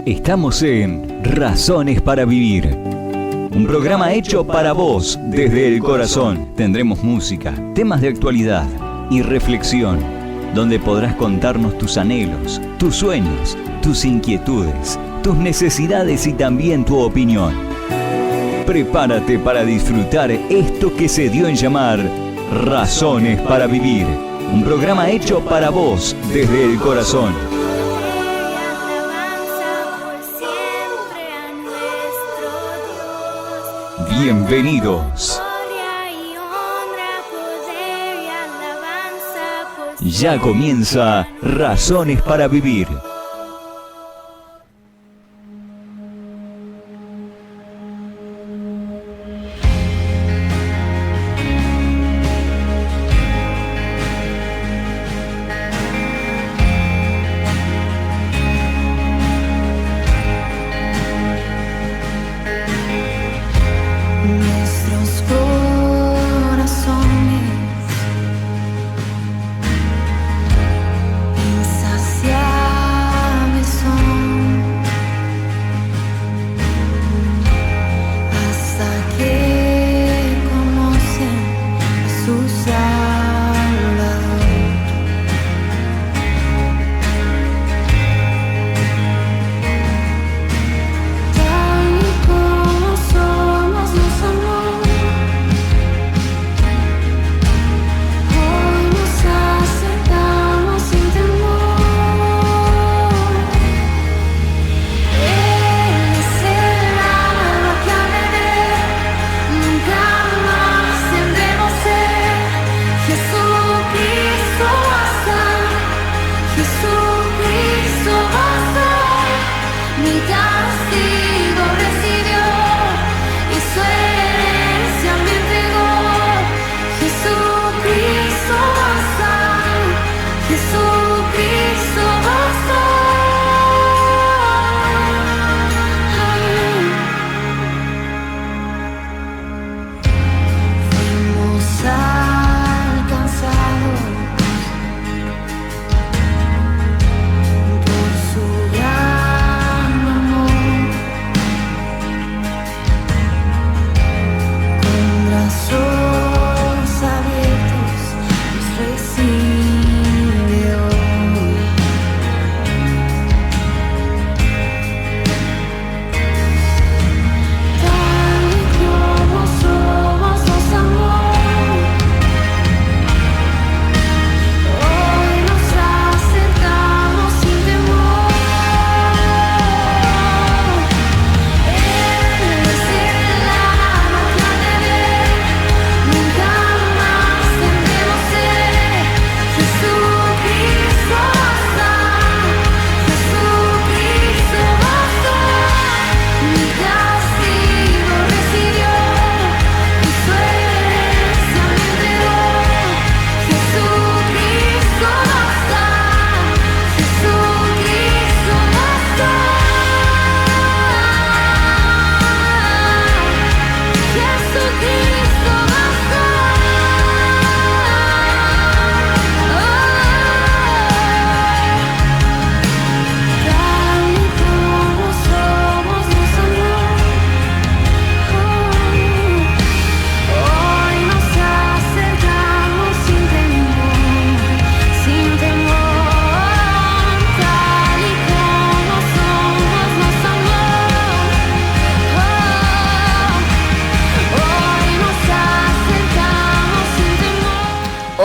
Estamos en Razones para Vivir, un programa hecho para vos desde el corazón. Tendremos música, temas de actualidad y reflexión, donde podrás contarnos tus anhelos, tus sueños, tus inquietudes, tus necesidades y también tu opinión. Prepárate para disfrutar esto que se dio en llamar Razones para Vivir, un programa hecho para vos desde el corazón. Bienvenidos. Ya comienza Razones para Vivir.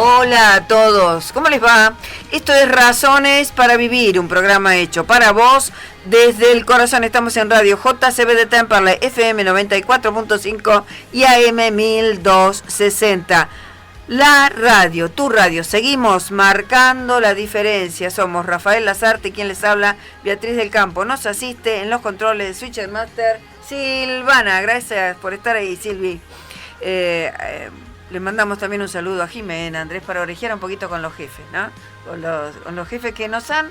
Hola a todos, ¿cómo les va? Esto es Razones para Vivir, un programa hecho para vos desde el corazón. Estamos en Radio JCB de Temperley, FM 94.5 y AM 1260. La radio, tu radio. Seguimos marcando la diferencia. Somos Rafael Lazarte, quien les habla, Beatriz del Campo. Nos asiste en los controles de Switcher Master Silvana. Gracias por estar ahí, Silvi. Le mandamos también un saludo a Jimena, Andrés, para orejear un poquito con los jefes, ¿no? Con los jefes que nos han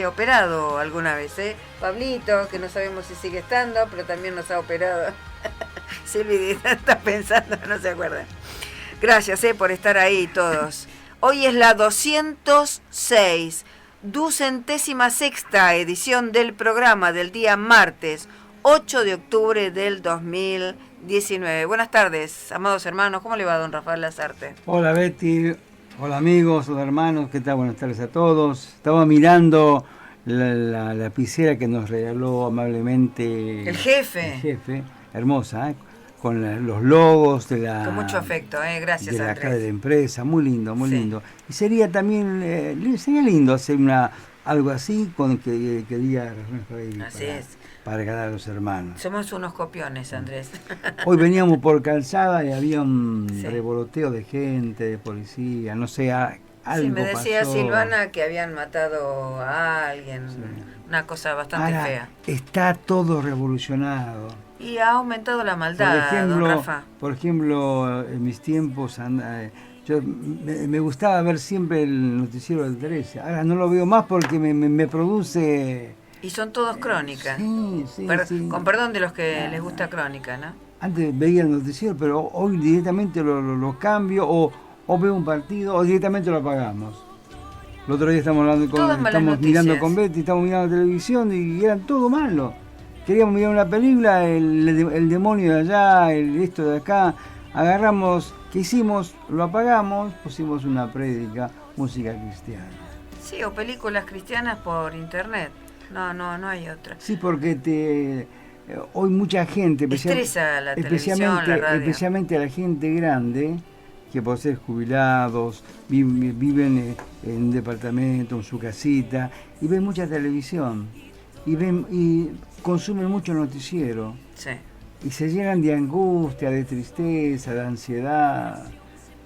operado alguna vez, ¿eh? Pablito, que no sabemos si sigue estando, pero también nos ha operado. Silvi está pensando, no se acuerda. Gracias, por estar ahí todos. Hoy es la 206. 206ª edición del programa del día martes 8 de octubre del 2019. Buenas tardes, amados hermanos. ¿Cómo le va, don Rafael Lasarte? Hola, Betty. Hola, amigos, hola, hermanos. ¿Qué tal? Buenas tardes a todos. Estaba mirando la lapicera que nos regaló amablemente el jefe. El jefe, hermosa, ¿eh? Con los logos de la... Con mucho afecto, gracias, de la Andrés. cara de la empresa, muy lindo, muy Sí. lindo. Y sería también, sería lindo hacer algo así con que diga Razones para Vivir. Así es. Para regalar a los hermanos. Somos unos copiones, Andrés. Hoy veníamos por Calzada y había un Sí. revoloteo de gente, de policía, no sé, algo Sí, me decía pasó. Silvana que habían matado a alguien, Sí. Una cosa bastante Ahora, fea. está todo revolucionado. Y ha aumentado la maldad, don Rafa. Por ejemplo, en mis tiempos me gustaba ver siempre el noticiero del 13. Ahora no lo veo más porque me produce... Y son todos crónicas. Sí, sí. Con perdón de los que les gusta crónica, ¿no? Antes veía el noticiero, pero hoy directamente lo cambio o veo un partido o directamente lo apagamos. El otro día estamos mirando con Betty, estamos mirando televisión y eran todo malo. Queríamos mirar una película, el demonio de allá, esto de acá. Agarramos, ¿qué hicimos? Lo apagamos, pusimos una prédica, música cristiana. Sí, o películas cristianas por internet. No hay otra. Sí, porque hoy mucha gente, estresa la televisión, la radio. Especialmente a la gente grande, que por ser jubilados, viven en un departamento, en su casita, y ven mucha televisión, y consumen mucho noticiero. Sí. Y se llenan de angustia, de tristeza, de ansiedad.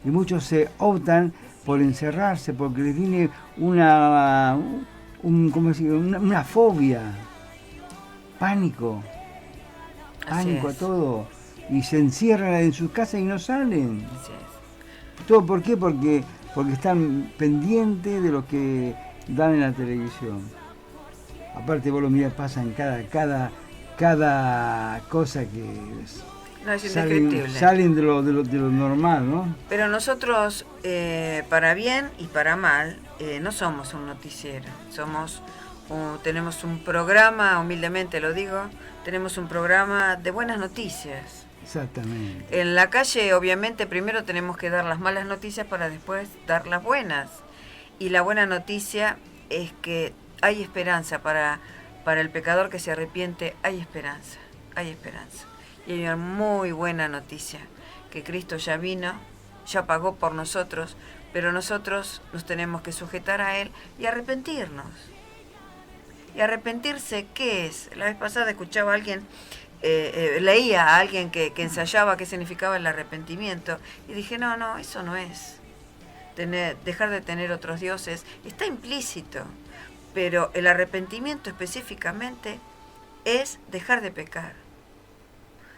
Y muchos se optan por encerrarse porque les viene una fobia, pánico Así a es. todo. Y se encierran en sus casas y no salen. Así es. ¿Todo por qué? Porque están pendientes de lo que dan en la televisión. Aparte vos lo mirás, pasan cada cosa que No, es indescriptible. salen de lo normal, ¿no? Pero nosotros, para bien y para mal, no somos un noticiero. Tenemos un programa, humildemente lo digo, tenemos un programa de buenas noticias. Exactamente. En la calle, obviamente, primero tenemos que dar las malas noticias para después dar las buenas. Y la buena noticia es que hay esperanza para el pecador que se arrepiente, hay esperanza. Y hay una muy buena noticia, que Cristo ya vino, ya pagó por nosotros, pero nosotros nos tenemos que sujetar a Él y arrepentirnos. ¿Y arrepentirse qué es? La vez pasada escuchaba a alguien, leía a alguien que ensayaba qué significaba el arrepentimiento, y dije, no, eso no es. Dejar de tener otros dioses está implícito, pero el arrepentimiento específicamente es dejar de pecar.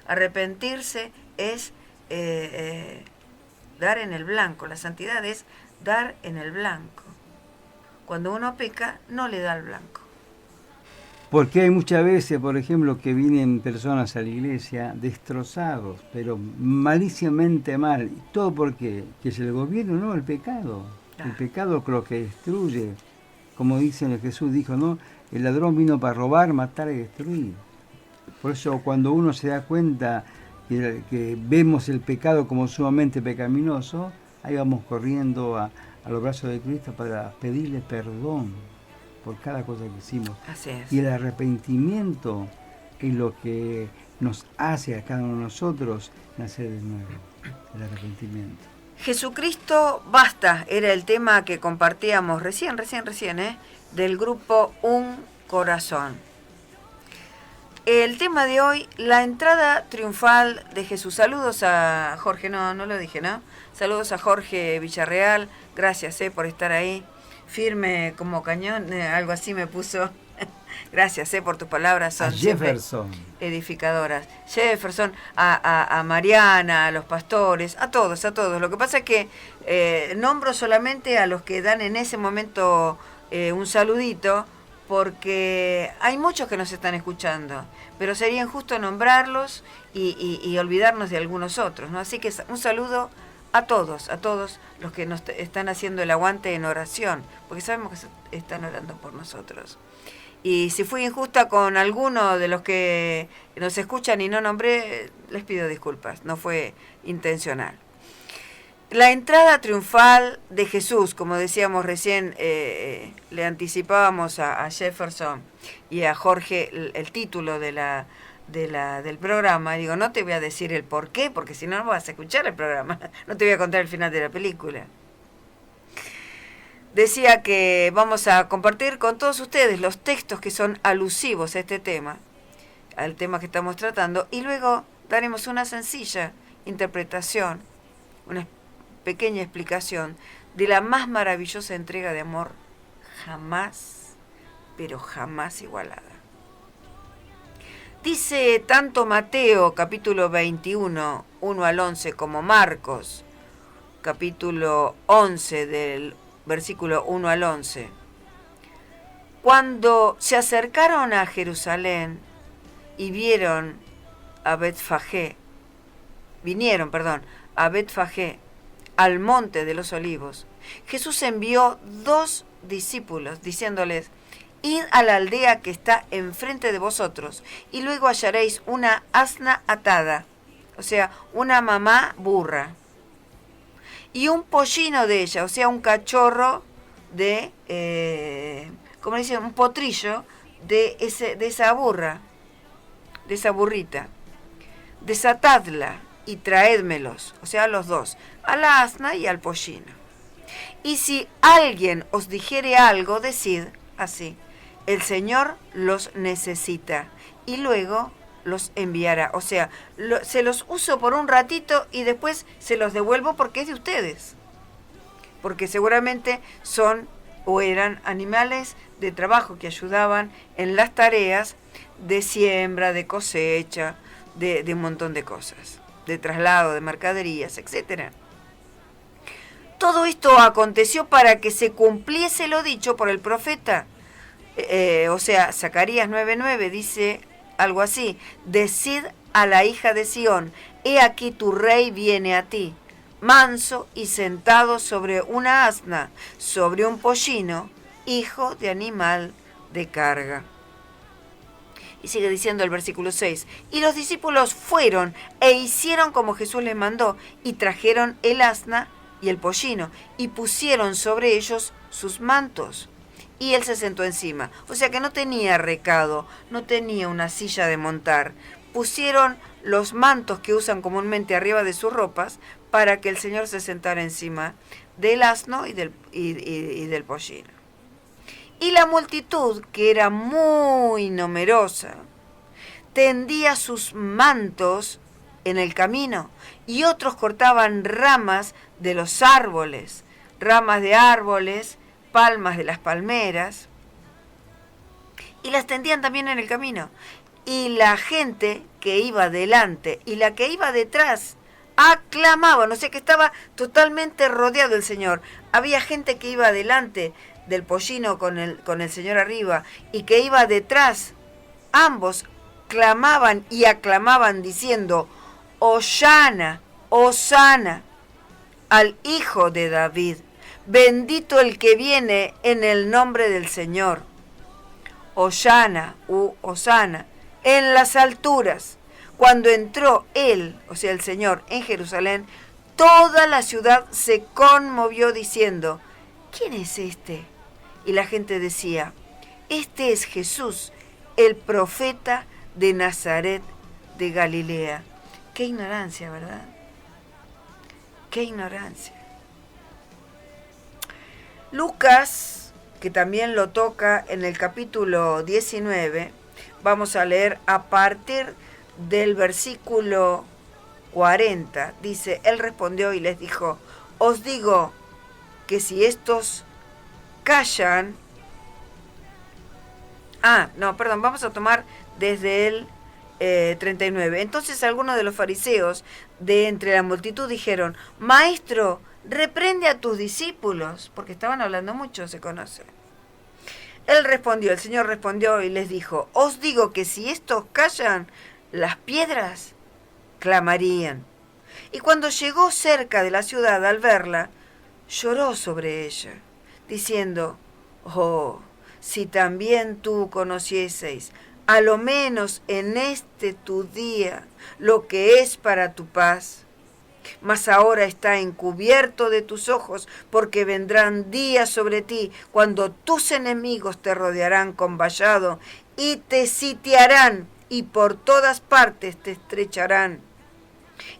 Arrepentirse es dar en el blanco. La santidad es dar en el blanco. Cuando uno peca, no le da el blanco. Porque hay muchas veces, por ejemplo, que vienen personas a la iglesia destrozados, pero maliciamente mal. ¿Y todo por qué? Que es el gobierno, no, el pecado. El pecado es lo que destruye. Como dice Jesús, dijo, ¿no? El ladrón vino para robar, matar y destruir. Por eso cuando uno se da cuenta que vemos el pecado como sumamente pecaminoso, ahí vamos corriendo a los brazos de Cristo para pedirle perdón por cada cosa que hicimos. Así es. Y el arrepentimiento es lo que nos hace a cada uno de nosotros nacer de nuevo, el arrepentimiento. Jesucristo basta, era el tema que compartíamos recién, del grupo Un Corazón. El tema de hoy, la entrada triunfal de Jesús. Saludos a Jorge, no lo dije, ¿no? Saludos a Jorge Villarreal, gracias por estar ahí, firme como cañón, algo así me puso. Gracias por tus palabras, son a Jefferson, edificadoras. Jefferson, a Mariana, a los pastores, a todos. Lo que pasa es que nombro solamente a los que dan en ese momento un saludito, porque hay muchos que nos están escuchando, pero sería injusto nombrarlos y olvidarnos de algunos otros, ¿no? Así que un saludo a todos los que nos están haciendo el aguante en oración, porque sabemos que están orando por nosotros. Y si fui injusta con alguno de los que nos escuchan y no nombré, les pido disculpas, no fue intencional. La entrada triunfal de Jesús, como decíamos recién, le anticipábamos a Jefferson y a Jorge el título del programa. Digo, no te voy a decir el por qué, porque si no vas a escuchar el programa, no te voy a contar el final de la película. Decía que vamos a compartir con todos ustedes los textos que son alusivos a este tema, al tema que estamos tratando, y luego daremos una sencilla interpretación, una pequeña explicación de la más maravillosa entrega de amor jamás, pero jamás igualada. Dice tanto Mateo, capítulo 21, 1 al 11, como Marcos, capítulo 11, del versículo 1 al 11. Cuando se acercaron a Jerusalén y vinieron a Betfagé, al monte de los olivos, Jesús envió 2 discípulos, diciéndoles: id a la aldea que está enfrente de vosotros, y luego hallaréis una asna atada, o sea, una mamá burra, y un pollino de ella, o sea, un cachorro de, como dicen, un potrillo de esa burra, de esa burrita. Desatadla y traédmelos, o sea, los dos, a la asna y al pollino. Y si alguien os dijere algo, decid así: el Señor los necesita, y luego los enviará. O sea, se los uso por un ratito y después se los devuelvo porque es de ustedes. Porque seguramente son o eran animales de trabajo que ayudaban en las tareas de siembra, de cosecha, de un montón de cosas, de traslado de mercaderías, etc. Todo esto aconteció para que se cumpliese lo dicho por el profeta. O sea, Zacarías 9:9 dice algo así: decid a la hija de Sión, he aquí tu rey viene a ti, manso y sentado sobre una asna, sobre un pollino, hijo de animal de carga. Y sigue diciendo el versículo 6, y los discípulos fueron e hicieron como Jesús les mandó, y trajeron el asna y el pollino, y pusieron sobre ellos sus mantos. Y él se sentó encima. O sea que no tenía recado, no tenía una silla de montar. Pusieron los mantos que usan comúnmente arriba de sus ropas para que el Señor se sentara encima del asno y del pollino. Y la multitud, que era muy numerosa, tendía sus mantos en el camino, y otros cortaban ramas de los árboles, ramas de árboles, palmas de las palmeras, y las tendían también en el camino. Y la gente que iba delante y la que iba detrás aclamaban, o sea que estaba totalmente rodeado el Señor. Había gente que iba delante del pollino con el Señor arriba, y que iba detrás. Ambos clamaban y aclamaban diciendo: Hosana, Hosana al Hijo de David. Bendito el que viene en el nombre del Señor. Hosana u Hosana en las alturas. Cuando entró él, o sea el Señor, en Jerusalén, toda la ciudad se conmovió diciendo: ¿quién es este? Y la gente decía: este es Jesús, el profeta de Nazaret de Galilea. Qué ignorancia, ¿verdad? Qué ignorancia. Lucas, que también lo toca en el capítulo 19, vamos a leer a partir del versículo 40. Dice: él respondió y les dijo: os digo que si estos callan... vamos a tomar desde el 39. Entonces algunos de los fariseos de entre la multitud dijeron: Maestro, reprende a tus discípulos, porque estaban hablando mucho, se conoce. El Señor respondió y les dijo: os digo que si estos callan, las piedras clamarían. Y cuando llegó cerca de la ciudad, al verla, lloró sobre ella, diciendo: oh, si también tú conocieseis, a lo menos en este tu día, lo que es para tu paz. Mas ahora está encubierto de tus ojos, porque vendrán días sobre ti cuando tus enemigos te rodearán con vallado y te sitiarán, y por todas partes te estrecharán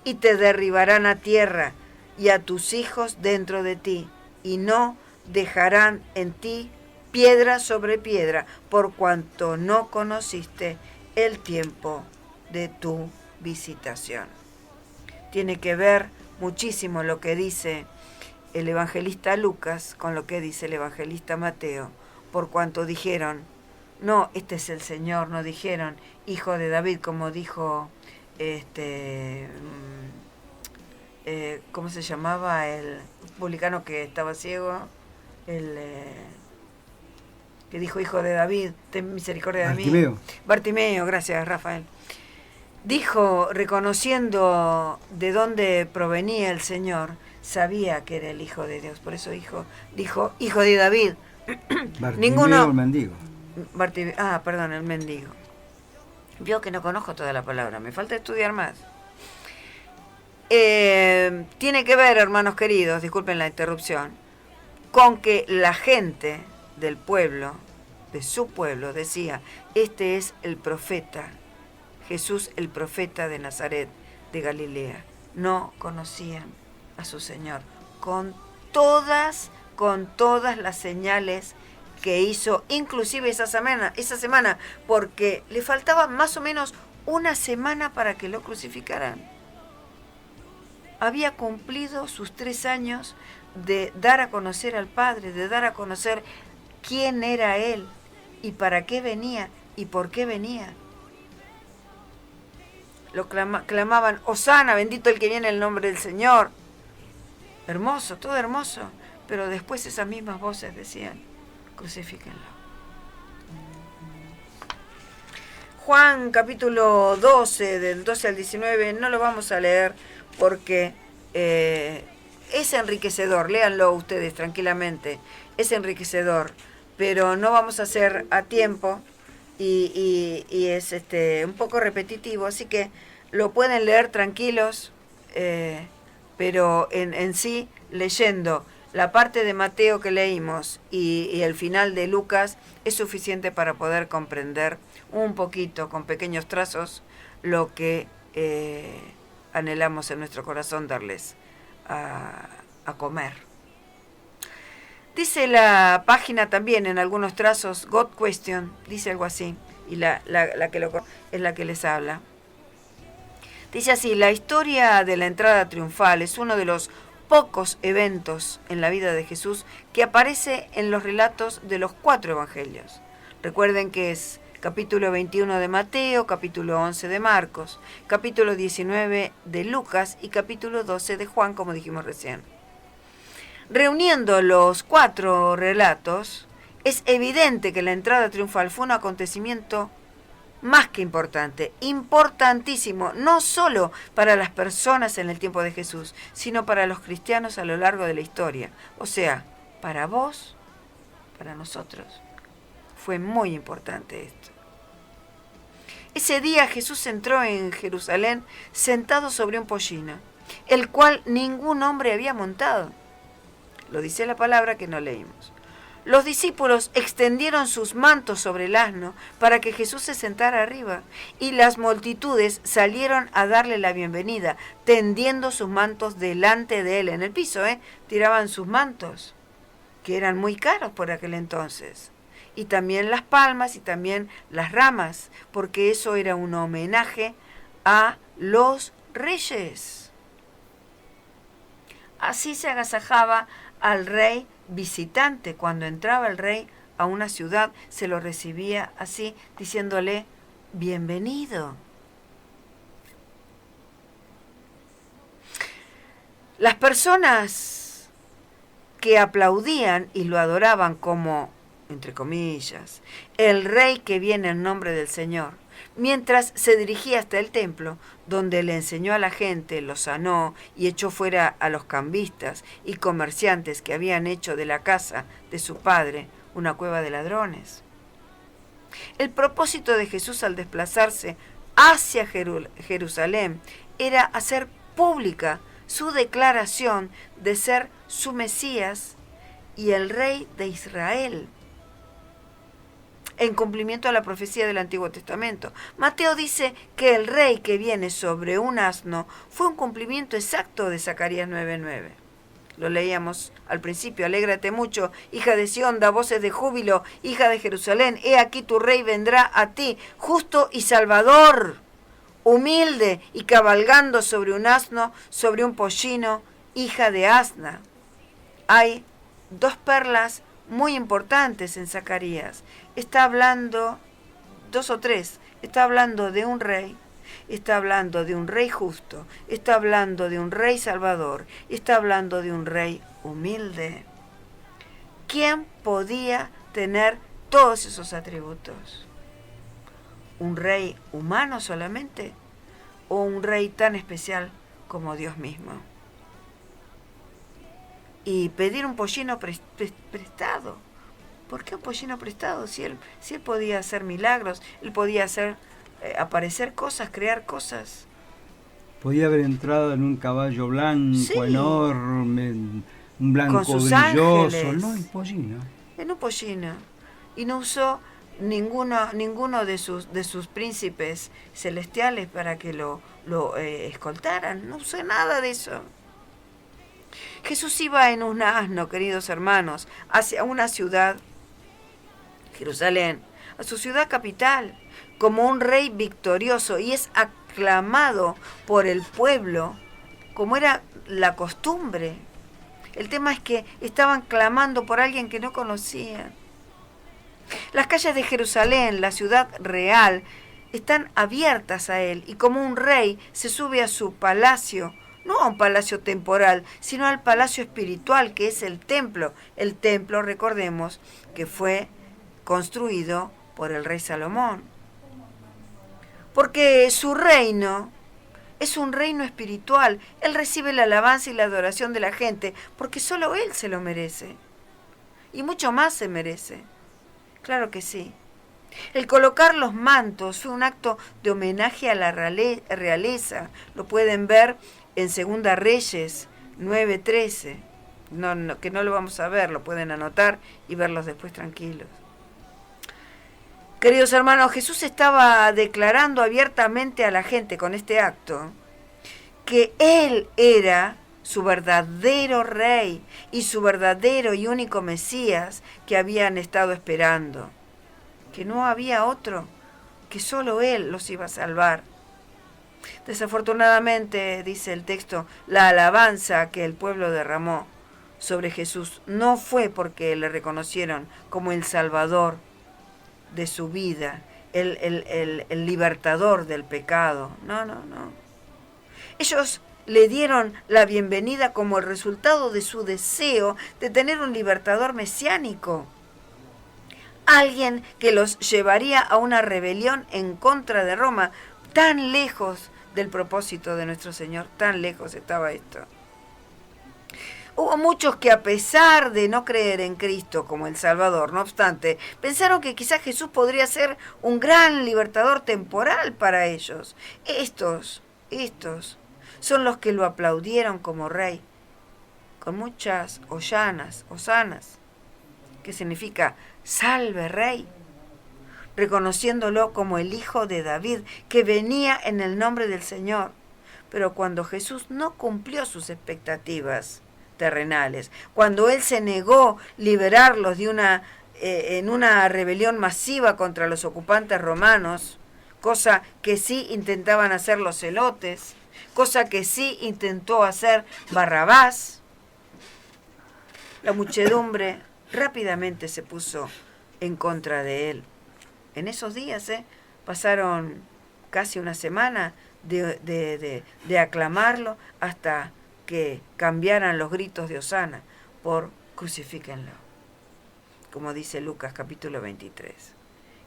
y te derribarán a tierra y a tus hijos dentro de ti, y no dejarán en ti piedra sobre piedra, por cuanto no conociste el tiempo de tu visitación. Tiene que ver muchísimo lo que dice el evangelista Lucas con lo que dice el evangelista Mateo, por cuanto dijeron: no, este es el Señor, no dijeron hijo de David, como dijo ¿cómo se llamaba el publicano que estaba ciego? Que dijo: hijo de David, ten misericordia de mí. Bartimeo, gracias, Rafael. Dijo, reconociendo de dónde provenía el Señor, sabía que era el Hijo de Dios. Por eso dijo hijo de David. Bartimeo, el mendigo. Perdón, el mendigo. Vio que no conozco toda la palabra, me falta estudiar más. Tiene que ver, hermanos queridos, disculpen la interrupción, con que la gente del pueblo, de su pueblo, decía: este es el profeta, Jesús el profeta de Nazaret, de Galilea. No conocían a su Señor, con todas las señales que hizo, inclusive esa semana, porque le faltaba más o menos una semana para que lo crucificaran. Había cumplido sus 3 años de dar a conocer al Padre, de dar a conocer quién era Él y para qué venía y por qué venía. Lo clamaban: Hosana, bendito el que viene en el nombre del Señor. Hermoso, todo hermoso. Pero después esas mismas voces decían: crucifíquenlo. Juan capítulo 12, del 12 al 19, no lo vamos a leer porque es enriquecedor. Léanlo ustedes tranquilamente. Es enriquecedor, pero no vamos a hacer a tiempo. Y es un poco repetitivo, así que lo pueden leer tranquilos, pero en sí, leyendo la parte de Mateo que leímos y el final de Lucas, es suficiente para poder comprender un poquito, con pequeños trazos, lo que anhelamos en nuestro corazón darles a comer. Dice la página también en algunos trazos, God Question, dice algo así, y la que es la que les habla. Dice así: la historia de la entrada triunfal es uno de los pocos eventos en la vida de Jesús que aparece en los relatos de los 4 evangelios. Recuerden que es capítulo 21 de Mateo, capítulo 11 de Marcos, capítulo 19 de Lucas y capítulo 12 de Juan, como dijimos recién. Reuniendo los 4 relatos, es evidente que la entrada triunfal fue un acontecimiento más que importante, importantísimo, no solo para las personas en el tiempo de Jesús, sino para los cristianos a lo largo de la historia. O sea, para vos, para nosotros, fue muy importante esto. Ese día Jesús entró en Jerusalén sentado sobre un pollino, el cual ningún hombre había montado. Lo dice la palabra que no leímos. Los discípulos extendieron sus mantos sobre el asno para que Jesús se sentara arriba, y las multitudes salieron a darle la bienvenida, tendiendo sus mantos delante de él en el piso, tiraban sus mantos, que eran muy caros por aquel entonces, y también las palmas y también las ramas, porque eso era un homenaje a los reyes. Así se agasajaba al rey visitante. Cuando entraba el rey a una ciudad, se lo recibía así, diciéndole: bienvenido. Las personas que aplaudían y lo adoraban como entre comillas, el rey que viene en nombre del Señor, mientras se dirigía hasta el templo, donde le enseñó a la gente, lo sanó y echó fuera a los cambistas y comerciantes que habían hecho de la casa de su padre una cueva de ladrones. El propósito de Jesús al desplazarse hacia Jerusalén era hacer pública su declaración de ser su Mesías y el Rey de Israel, en cumplimiento a la profecía del Antiguo Testamento. Mateo dice que el rey que viene sobre un asno fue un cumplimiento exacto de Zacarías 9:9. Lo leíamos al principio: alégrate mucho, hija de Sión, da voces de júbilo, hija de Jerusalén, he aquí tu rey vendrá a ti, justo y salvador, humilde y cabalgando sobre un asno, sobre un pollino, hija de asna. Hay dos perlas muy importantes en Zacarías. Está hablando, dos o tres, está hablando de un rey, está hablando de un rey justo, está hablando de un rey salvador, está hablando de un rey humilde. ¿Quién podía tener todos esos atributos? ¿Un rey humano solamente? ¿O un rey tan especial como Dios mismo? Y pedir un pollino prestado. ¿Por qué un pollino prestado? Si él podía hacer milagros, él podía hacer aparecer cosas, crear cosas. Podía haber entrado en un caballo blanco, sí, enorme, un blanco con sus brilloso. Ángeles, no, en pollino. En un pollino. Y no usó ninguno de sus príncipes celestiales para que lo escoltaran. No usó nada de eso. Jesús iba en un asno, queridos hermanos, hacia una ciudad, Jerusalén, a su ciudad capital, como un rey victorioso, y es aclamado por el pueblo, como era la costumbre. El tema es que estaban clamando por alguien que no conocían. Las calles de Jerusalén, la ciudad real, están abiertas a él, y como un rey se sube a su palacio, no a un palacio temporal, sino al palacio espiritual, que es el templo. El templo, recordemos, que fue construido por el rey Salomón. Porque su reino es un reino espiritual. Él recibe la alabanza y la adoración de la gente, porque solo él se lo merece. Y mucho más se merece. Claro que sí. El colocar los mantos fue un acto de homenaje a la realeza. Lo pueden ver en Segunda Reyes 9:13. Que no lo vamos a ver, lo pueden anotar y verlos después tranquilos. Queridos hermanos, Jesús estaba declarando abiertamente a la gente con este acto que Él era su verdadero rey y su verdadero y único Mesías que habían estado esperando. Que no había otro, que solo Él los iba a salvar. Desafortunadamente, dice el texto, la alabanza que el pueblo derramó sobre Jesús no fue porque le reconocieron como el Salvador de su vida, el libertador del pecado. No. Ellos le dieron la bienvenida como el resultado de su deseo de tener un libertador mesiánico. Alguien que los llevaría a una rebelión en contra de Roma, tan lejos del propósito de nuestro Señor, tan lejos estaba esto. Hubo muchos que, a pesar de no creer en Cristo como el Salvador, no obstante, pensaron que quizás Jesús podría ser un gran libertador temporal para ellos. Estos son los que lo aplaudieron como rey, con muchas hosanas, que significa salve rey, reconociéndolo como el hijo de David, que venía en el nombre del Señor. Pero cuando Jesús no cumplió sus expectativas terrenales, cuando Él se negó liberarlos en una rebelión masiva contra los ocupantes romanos, cosa que sí intentaban hacer los celotes, cosa que sí intentó hacer Barrabás, la muchedumbre rápidamente se puso en contra de Él. En esos días pasaron casi una semana de aclamarlo hasta que cambiaran los gritos de hosana por crucifíquenlo. como dice Lucas capítulo 23.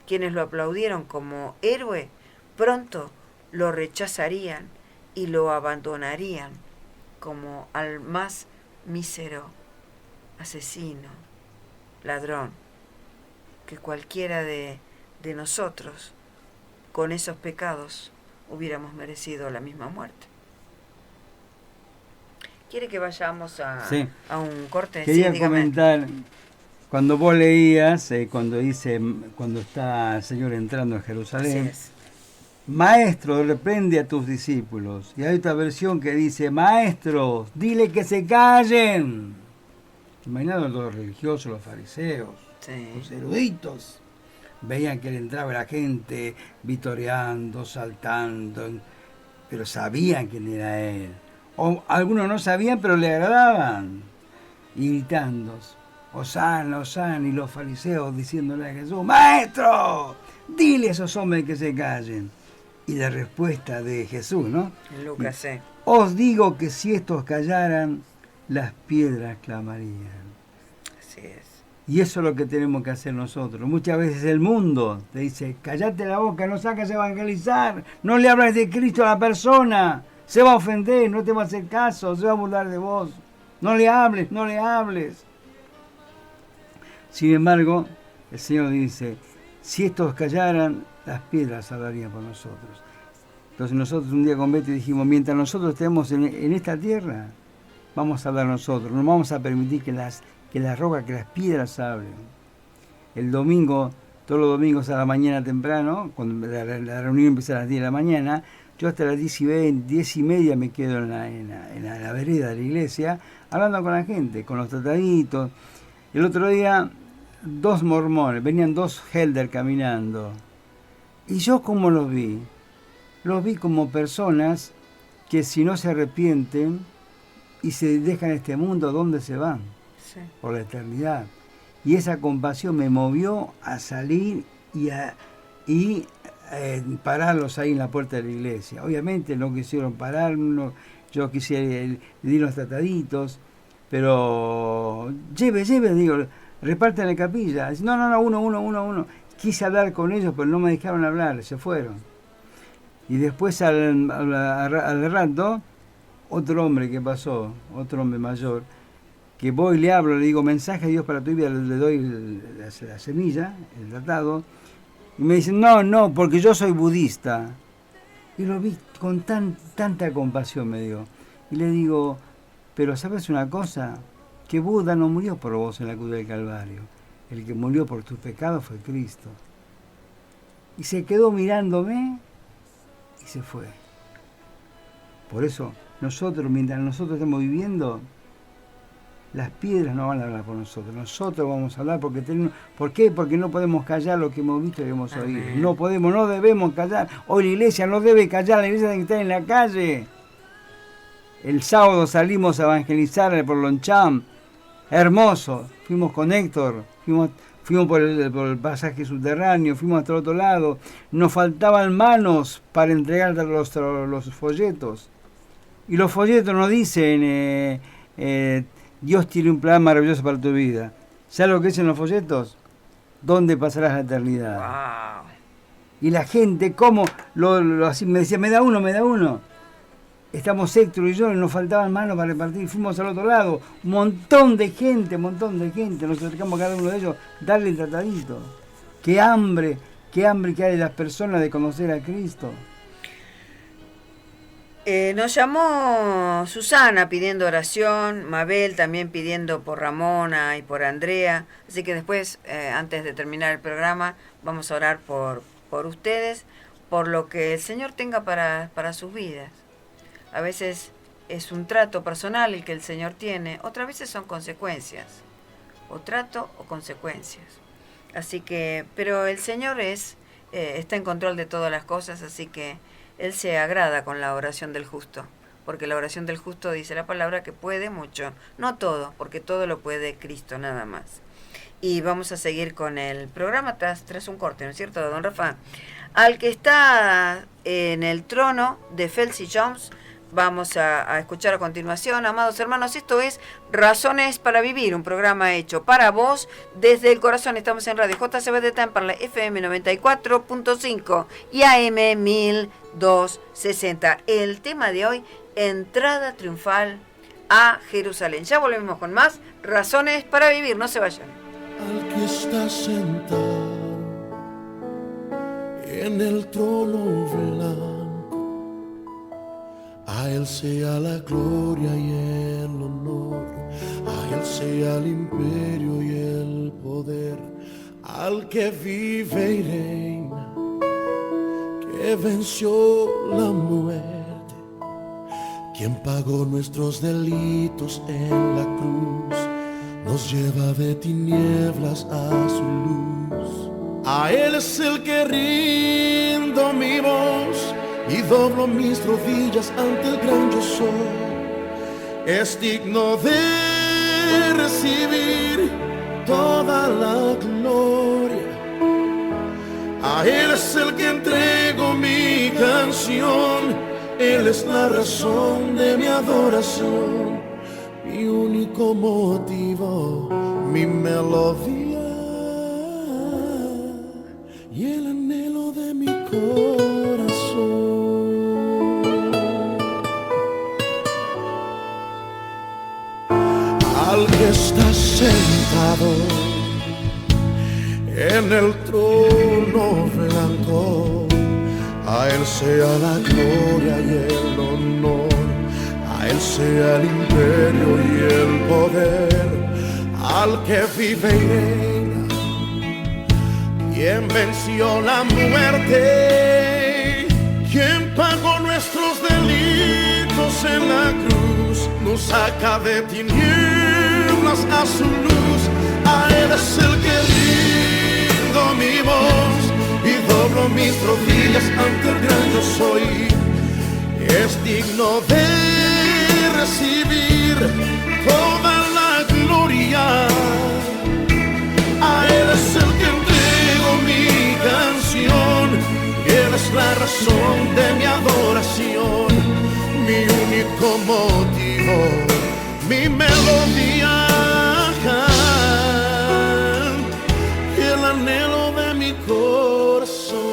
Quienes lo aplaudieron como héroe, pronto lo rechazarían y lo abandonarían como al más mísero, asesino, ladrón, que cualquiera de nosotros con esos pecados hubiéramos merecido la misma muerte. ¿Quiere que vayamos a un corte? Quería sí, comentar, cuando vos leías, cuando está el Señor entrando en Jerusalén, Maestro, reprende a tus discípulos. Y hay otra versión que dice, Maestro, dile que se callen. Imaginaron los religiosos, los fariseos, los eruditos. Veían que le entraba la gente vitoreando, saltando, pero sabían quién era él. O algunos no sabían, pero le agradaban. Y gritando, Hosana, Hosana, y los fariseos diciéndole a Jesús, Maestro, dile a esos hombres que se callen. Y la respuesta de Jesús, ¿no? Lucas, sí. Os digo que si estos callaran, las piedras clamarían. Así es. Y eso es lo que tenemos que hacer nosotros. Muchas veces el mundo te dice, callate la boca, no sacas a evangelizar, no le hablas de Cristo a la persona, se va a ofender, no te va a hacer caso, se va a burlar de vos. No le hables, no le hables. Sin embargo, el Señor dice, si estos callaran, las piedras hablarían por nosotros. Entonces nosotros un día con Betty dijimos, mientras nosotros estemos en esta tierra, vamos a hablar nosotros, no vamos a permitir que las rocas, que las piedras hablen. El domingo, todos los domingos a la mañana temprano, cuando la reunión empieza a las 10 de la mañana, yo hasta las 10:30 me quedo en la vereda de la iglesia, hablando con la gente, con los trataditos. El otro día, 2 mormones, venían 2 Helder caminando. Y yo, ¿cómo los vi? Los vi como personas que si no se arrepienten y se dejan este mundo, ¿dónde se van? Sí. Por la eternidad. Y esa compasión me movió a salir y pararlos ahí en la puerta de la iglesia. Obviamente no quisieron pararnos, yo quisiera le di los trataditos, pero lleve, digo, repartan la capilla. No, uno. Quise hablar con ellos, pero no me dejaron hablar, se fueron. Y después al rato, otro hombre que pasó, otro hombre mayor, que voy y le hablo, le digo, mensaje de Dios para tu vida, le doy la semilla, el tratado, y me dicen, no, porque yo soy budista. Y lo vi con tanta compasión, me dio. Y le digo, pero ¿sabes una cosa? Que Buda no murió por vos en la cruz del Calvario. El que murió por tus pecados fue Cristo. Y se quedó mirándome y se fue. Por eso, mientras nosotros estemos viviendo, las piedras no van a hablar por nosotros. Nosotros vamos a hablar porque tenemos... ¿Por qué? Porque no podemos callar lo que hemos visto y hemos oído. No debemos callar. Hoy la iglesia no debe callar, la iglesia tiene que estar en la calle. El sábado salimos a evangelizar por Loncham. Hermoso. Fuimos con Héctor, fuimos por el pasaje subterráneo, fuimos hasta el otro lado. Nos faltaban manos para entregar los folletos. Y los folletos nos dicen... Dios tiene un plan maravilloso para tu vida. ¿Sabes lo que dicen los folletos? ¿Dónde pasarás la eternidad? Wow. Y la gente, ¿cómo? Así me decía, me da uno. Estamos Héctor y yo, y nos faltaban manos para repartir. Fuimos al otro lado. Un montón de gente. Nos acercamos a cada uno de ellos, darle el tratadito. Qué hambre que hay de las personas de conocer a Cristo. Nos llamó Susana pidiendo oración, Mabel también pidiendo por Ramona y por Andrea, así que después, antes de terminar el programa, vamos a orar por ustedes, por lo que el Señor tenga para sus vidas. A veces es un trato personal el que el Señor tiene, otras veces son consecuencias, o trato o consecuencias. Así que, pero el Señor está en control de todas las cosas, así que Él se agrada con la oración del justo, porque la oración del justo dice la palabra que puede mucho, no todo, porque todo lo puede Cristo nada más. Y vamos a seguir con el programa tras un corte, ¿no es cierto, don Rafa? Al que está en el trono de Felcy Jones, vamos a escuchar a continuación. Amados hermanos, esto es Razones para Vivir, un programa hecho para vos desde el corazón. Estamos en Radio JCB de Temperley, FM 94.5 y AM 1260. El tema de hoy, entrada triunfal a Jerusalén. Ya volvemos con más Razones para Vivir, no se vayan. Al que está sentado en el trono blanco, a Él sea la gloria y el honor, a Él sea el imperio y el poder, al que vive y reina, que venció la muerte, quien pagó nuestros delitos en la cruz, nos lleva de tinieblas a su luz. A Él es el que rindo mi voz y doblo mis rodillas ante el gran yo soy. Es digno de recibir toda la gloria. A Él es el que entrego mi canción. Él es la razón de mi adoración, mi único motivo, mi melodía y el anhelo de mi corazón. Al que está sentado en el trono blanco, a Él sea la gloria y el honor, a Él sea el imperio y el poder, al que vive y reina, quien venció la muerte, quien pagó nuestros delitos en la cruz, nos saca de tinieblas a su luz. A Él es el que rindo mi voz y doblo mis rodillas ante el gran yo soy. Es digno de recibir toda la gloria. A Él es el que entrego mi canción, Él es la razón de mi adoración, mi único motivo, mi melodía y el anhelo de mi corazón.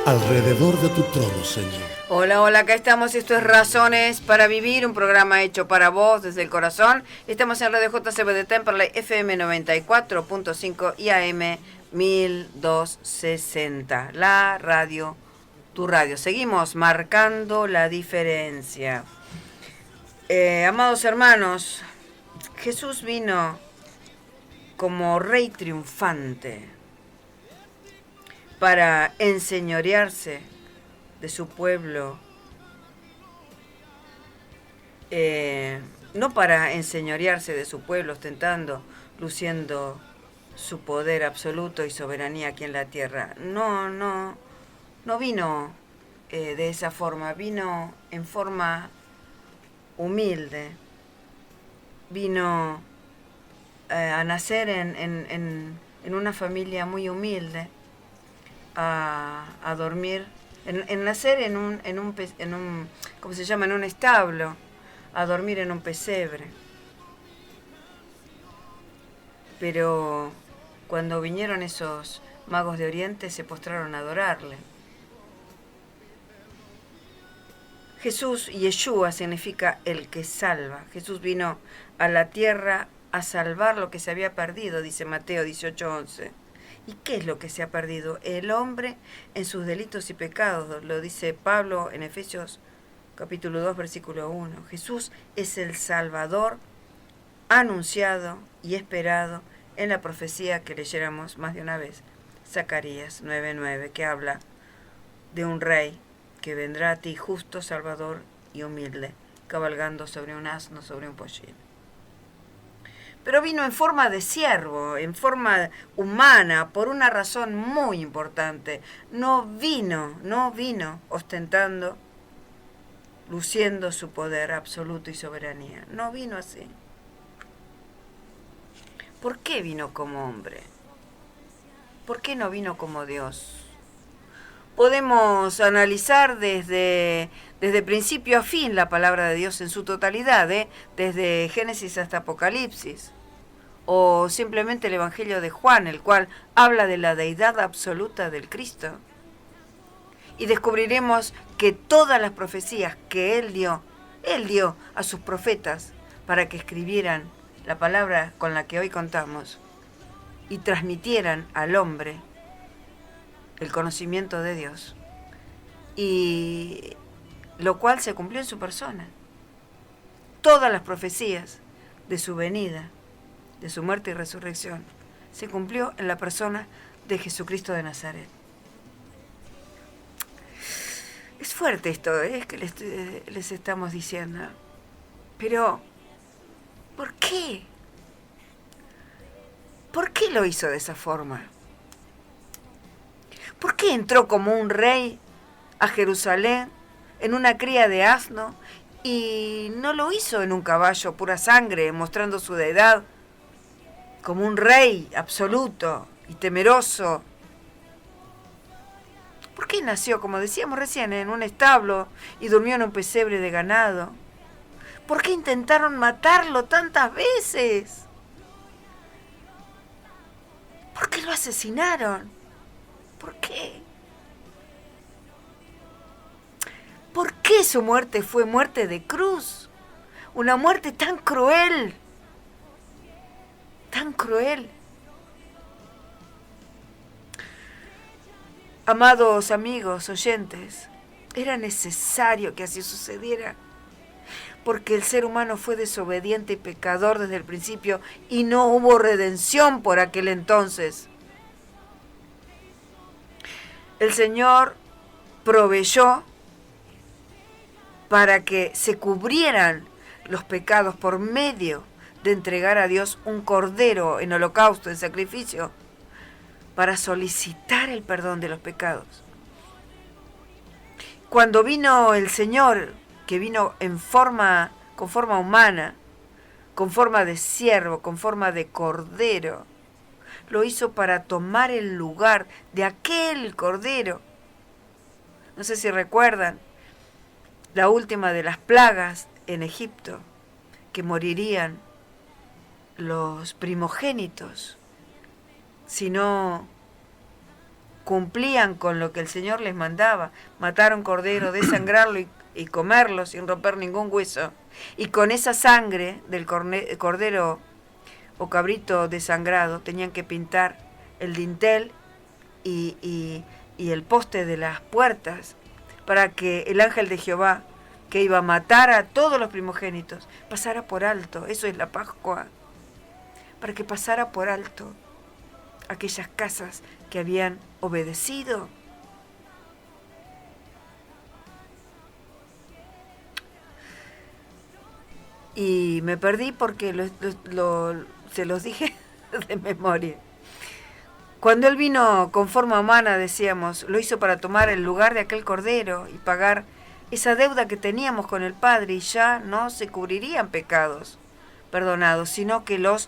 Alrededor de tu trono, Señor. Hola, hola, acá estamos. Esto es Razones para Vivir, un programa hecho para vos desde el corazón. Estamos en Radio JCB de Temperley, FM 94.5 y AM 1260. La radio, tu radio. Seguimos marcando la diferencia. Amados hermanos, Jesús vino como rey triunfante para enseñorearse de su pueblo, no para enseñorearse de su pueblo ostentando, luciendo su poder absoluto y soberanía aquí en la tierra. No vino de esa forma, vino en forma humilde, vino a nacer en una familia muy humilde, a dormir, en nacer en un ¿cómo se llama? En un establo, a dormir en un pesebre. Pero cuando vinieron esos magos de Oriente se postraron a adorarle. Jesús, Yeshua, significa el que salva. Jesús vino a la tierra a salvar lo que se había perdido, dice Mateo 18:11. ¿Y qué es lo que se ha perdido? El hombre en sus delitos y pecados, lo dice Pablo en Efesios capítulo 2, versículo 1. Jesús es el Salvador anunciado y esperado en la profecía que leyéramos más de una vez, Zacarías 9:9, que habla de un rey que vendrá a ti justo, salvador y humilde, cabalgando sobre un asno, sobre un pollino. Pero vino en forma de siervo, en forma humana, por una razón muy importante. No vino ostentando, luciendo su poder absoluto y soberanía. No vino así. ¿Por qué vino como hombre? ¿Por qué no vino como Dios? Podemos analizar desde principio a fin la palabra de Dios en su totalidad, desde Génesis hasta Apocalipsis, o simplemente el Evangelio de Juan, el cual habla de la deidad absoluta del Cristo. Y descubriremos que todas las profecías que Él dio a sus profetas para que escribieran la palabra con la que hoy contamos y transmitieran al hombre el conocimiento de Dios, y lo cual se cumplió en su persona. Todas las profecías de su venida, de su muerte y resurrección, se cumplió en la persona de Jesucristo de Nazaret. Es fuerte esto, que les estamos diciendo. Pero, ¿por qué? ¿Por qué lo hizo de esa forma? ¿Por qué entró como un rey a Jerusalén en una cría de asno y no lo hizo en un caballo pura sangre, mostrando su deidad como un rey absoluto y temeroso? ¿Por qué nació, como decíamos recién, en un establo y durmió en un pesebre de ganado? ¿Por qué intentaron matarlo tantas veces? ¿Por qué lo asesinaron? ¿Por qué? ¿Por qué su muerte fue muerte de cruz? Una muerte tan cruel. Tan cruel. Amados amigos, oyentes, era necesario que así sucediera, porque el ser humano fue desobediente y pecador desde el principio y no hubo redención por aquel entonces. El Señor proveyó para que se cubrieran los pecados por medio de entregar a Dios un cordero en holocausto, en sacrificio, para solicitar el perdón de los pecados. Cuando vino el Señor, que vino con forma humana, con forma de siervo, con forma de cordero, lo hizo para tomar el lugar de aquel cordero. No sé si recuerdan la última de las plagas en Egipto, que morirían los primogénitos si no cumplían con lo que el Señor les mandaba: matar un cordero, desangrarlo y comerlo sin romper ningún hueso. Y con esa sangre del cordero o cabrito desangrado tenían que pintar el dintel y el poste de las puertas, para que el ángel de Jehová, que iba a matar a todos los primogénitos, pasara por alto. Eso es la Pascua, para que pasara por alto aquellas casas que habían obedecido. Y me perdí porque se los dije de memoria. Cuando Él vino con forma humana, decíamos, lo hizo para tomar el lugar de aquel cordero y pagar esa deuda que teníamos con el Padre, y ya no se cubrirían pecados perdonados, sino que los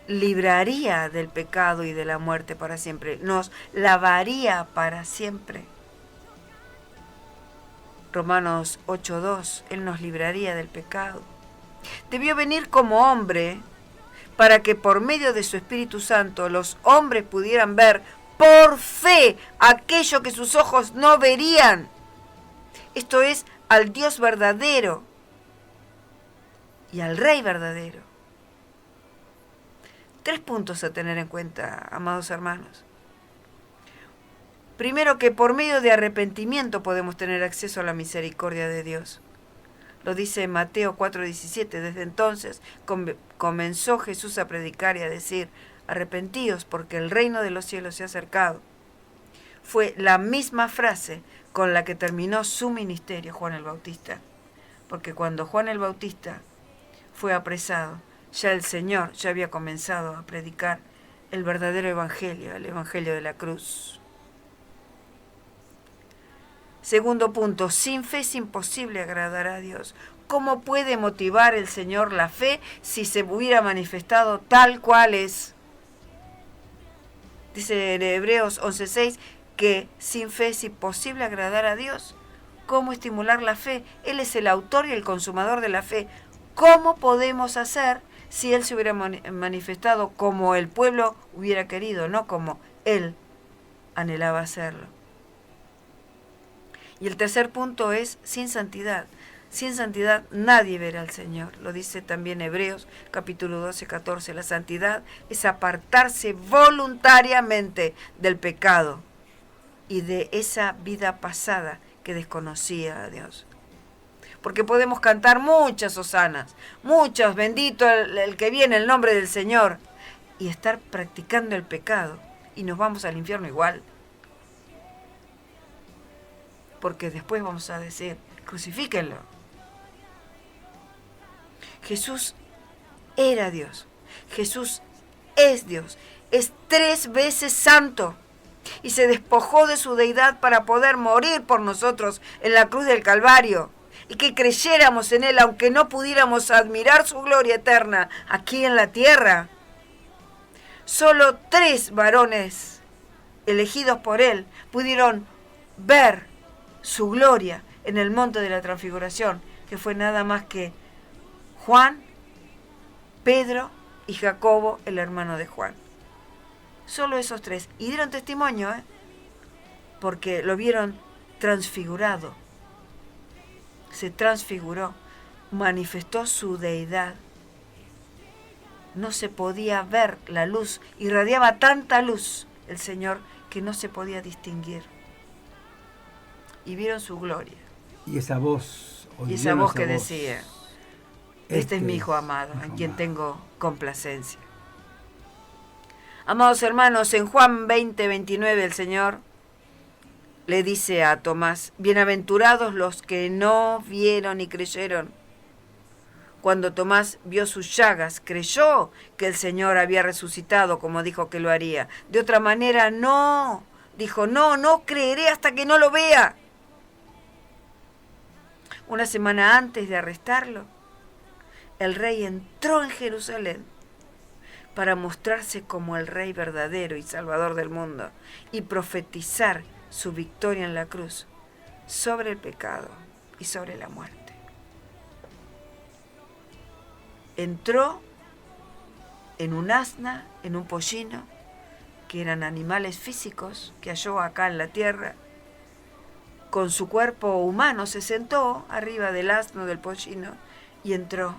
libraría del pecado y de la muerte para siempre, nos lavaría para siempre. Romanos 8:2, Él nos libraría del pecado. Debió venir como hombre para que por medio de su Espíritu Santo los hombres pudieran ver por fe aquello que sus ojos no verían. Esto es, al Dios verdadero y al Rey verdadero. 3 puntos a tener en cuenta, amados hermanos. Primero, que por medio de arrepentimiento podemos tener acceso a la misericordia de Dios. Lo dice Mateo 4:17. Desde entonces comenzó Jesús a predicar y a decir: arrepentíos, porque el reino de los cielos se ha acercado. Fue la misma frase con la que terminó su ministerio Juan el Bautista. Porque cuando Juan el Bautista fue apresado, ya el Señor ya había comenzado a predicar el verdadero evangelio, el evangelio de la cruz. Segundo punto, sin fe es imposible agradar a Dios. ¿cómo puede motivar el Señor la fe si se hubiera manifestado tal cual es? Dice en Hebreos 11:6 que sin fe es imposible agradar a Dios. ¿Cómo estimular la fe? Él es el autor y el consumador de la fe. ¿Cómo podemos hacer si Él se hubiera manifestado como el pueblo hubiera querido, no como Él anhelaba hacerlo? Y el tercer punto es sin santidad. Sin santidad nadie verá al Señor. Lo dice también Hebreos capítulo 12:14. La santidad es apartarse voluntariamente del pecado y de esa vida pasada que desconocía a Dios. Porque podemos cantar muchas hosanas, muchos, bendito el que viene en el nombre del Señor, y estar practicando el pecado, y nos vamos al infierno igual. Porque después vamos a decir, crucifíquenlo. Jesús era Dios, Jesús es Dios, es 3 veces santo, y se despojó de su deidad para poder morir por nosotros en la cruz del Calvario, y que creyéramos en Él, aunque no pudiéramos admirar su gloria eterna aquí en la tierra. Solo 3 varones elegidos por Él pudieron ver su gloria en el monte de la transfiguración, que fue nada más que Juan, Pedro y Jacobo, el hermano de Juan. Solo esos 3. Y dieron testimonio, porque lo vieron transfigurado. Se transfiguró, manifestó su deidad. No se podía ver la luz, irradiaba tanta luz el Señor que no se podía distinguir. Y vieron su gloria. Y esa voz. Y esa voz que decía, este es mi Hijo amado, en quien tengo complacencia. Amados hermanos, en Juan 20:29 el Señor le dice a Tomás, bienaventurados los que no vieron y creyeron. Cuando Tomás vio sus llagas, creyó que el Señor había resucitado como dijo que lo haría. De otra manera, no. Dijo, no creeré hasta que no lo vea. Una semana antes de arrestarlo, el rey entró en Jerusalén para mostrarse como el rey verdadero y salvador del mundo y profetizar su victoria en la cruz sobre el pecado y sobre la muerte. Entró en un asna, en un pollino, que eran animales físicos que halló acá en la tierra. Con su cuerpo humano se sentó arriba del asno, del pollino, y entró.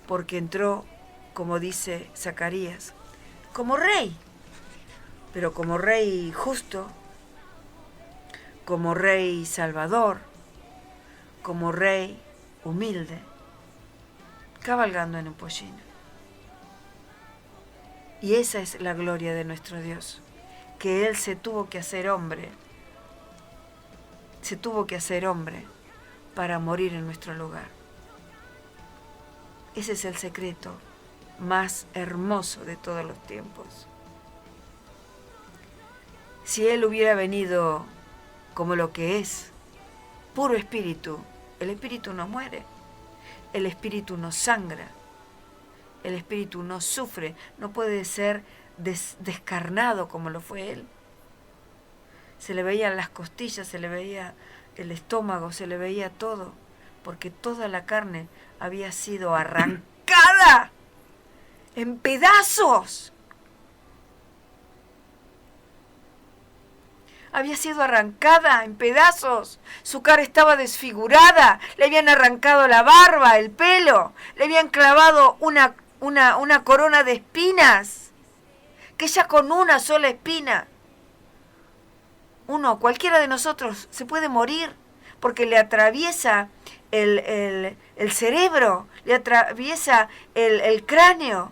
Porque entró, como dice Zacarías, como rey, pero como rey justo, como rey salvador, como rey humilde, cabalgando en un pollino. Y esa es la gloria de nuestro Dios, que Él se tuvo que hacer hombre para morir en nuestro lugar. Ese es el secreto más hermoso de todos los tiempos. Si Él hubiera venido como lo que es, puro espíritu, el espíritu no muere, el espíritu no sangra, el espíritu no sufre, no puede ser descarnado como lo fue Él. Se le veían las costillas, se le veía el estómago, se le veía todo, porque toda la carne había sido arrancada en pedazos. Había sido arrancada en pedazos. Su cara estaba desfigurada. Le habían arrancado la barba, el pelo. Le habían clavado una corona de espinas. Que ya con una sola espina, cualquiera de nosotros se puede morir porque le atraviesa el cerebro, le atraviesa el cráneo,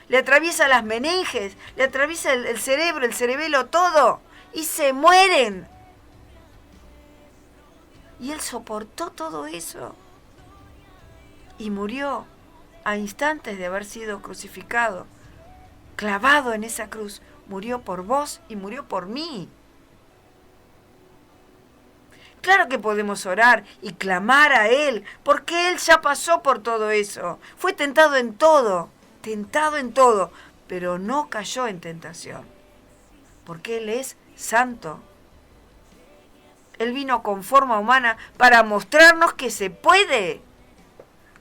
le atraviesa las meninges, le atraviesa el cerebro, el cerebelo, todo, y se mueren. Y Él soportó todo eso y murió a instantes de haber sido crucificado, clavado en esa cruz. Murió por vos y murió por mí. Claro que podemos orar y clamar a Él, porque Él ya pasó por todo eso. Fue tentado en todo, pero no cayó en tentación, porque Él es santo. Él vino con forma humana para mostrarnos que se puede,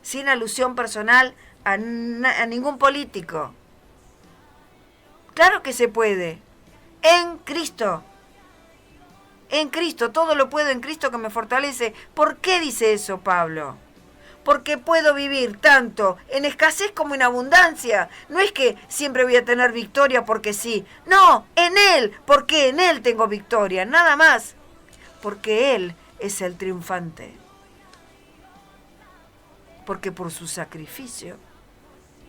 sin alusión personal a ningún político. Claro que se puede, en Cristo. En Cristo, todo lo puedo en Cristo que me fortalece. ¿Por qué dice eso Pablo? Porque puedo vivir tanto en escasez como en abundancia. No es que siempre voy a tener victoria porque sí. No, en Él, porque en Él tengo victoria, nada más. Porque Él es el triunfante. Porque por su sacrificio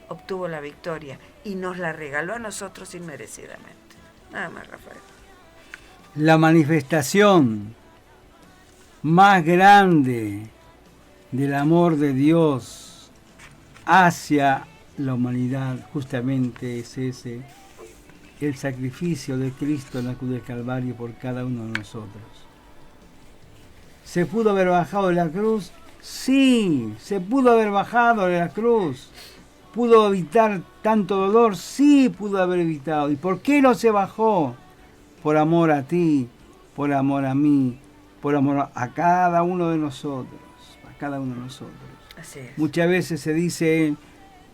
obtuvo la victoria y nos la regaló a nosotros inmerecidamente. Nada más, Rafael. La manifestación más grande del amor de Dios hacia la humanidad justamente es ese, el sacrificio de Cristo en la cruz del Calvario por cada uno de nosotros. ¿Se pudo haber bajado de la cruz? Sí, se pudo haber bajado de la cruz. ¿Pudo evitar tanto dolor? Sí, pudo haber evitado. ¿Y por qué no se bajó? Por amor a ti, por amor a mí, por amor a cada uno de nosotros, a cada uno de nosotros. Así es. Muchas veces se dice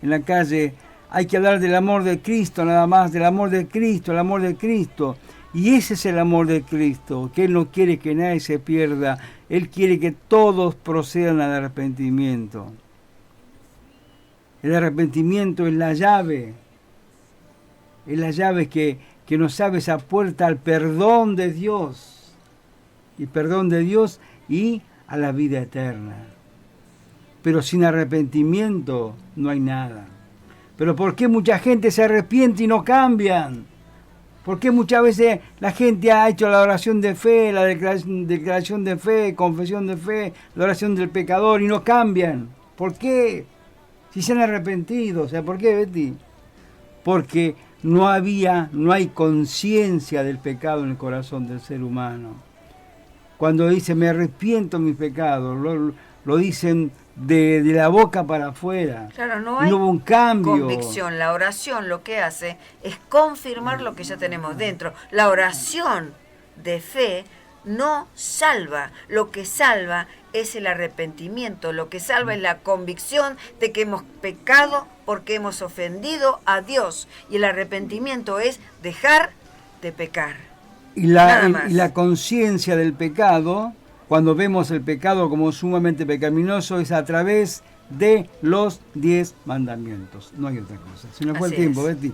en la calle, hay que hablar del amor de Cristo nada más, del amor de Cristo, el amor de Cristo. Y ese es el amor de Cristo, que Él no quiere que nadie se pierda, Él quiere que todos procedan al arrepentimiento. El arrepentimiento es la llave que nos abre esa puerta al perdón de Dios, y a la vida eterna. Pero sin arrepentimiento no hay nada. Pero ¿por qué mucha gente se arrepiente y no cambian? ¿Por qué muchas veces la gente ha hecho la oración de fe, la declaración de fe, confesión de fe, la oración del pecador y no cambian? ¿Por qué? Si se han arrepentido. O sea, ¿por qué, Betty? Porque no hay conciencia del pecado en el corazón del ser humano. Cuando dice me arrepiento de mis pecados, lo dicen de la boca para afuera. Claro, no hay hubo un cambio. Convicción. La oración lo que hace es confirmar lo que ya tenemos dentro. La oración de fe no salva. Lo que salva es el arrepentimiento. Lo que salva es la convicción de que hemos pecado porque hemos ofendido a Dios. Y el arrepentimiento es dejar de pecar. Y la conciencia del pecado, cuando vemos el pecado como sumamente pecaminoso, es a través de los 10 mandamientos. No hay otra cosa. Se nos fue el tiempo, Betty.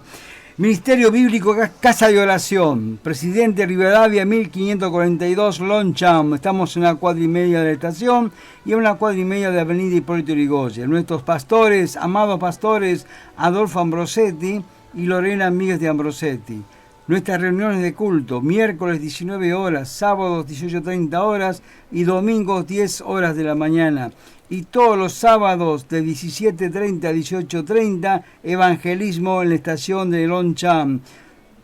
Ministerio Bíblico Casa de Oración, Presidente Rivadavia 1542, Longchamp. Estamos en la 4:30 de la estación y en la 4:30 de la avenida Hipólito Yrigoyen. Nuestros pastores, amados pastores, Adolfo Ambrosetti y Lorena Míguez de Ambrosetti. Nuestras reuniones de culto, miércoles 19 horas, sábados 18:30 horas y domingos 10 horas de la mañana. Y todos los sábados de 17:30 a 18:30, evangelismo en la estación de Longchamp.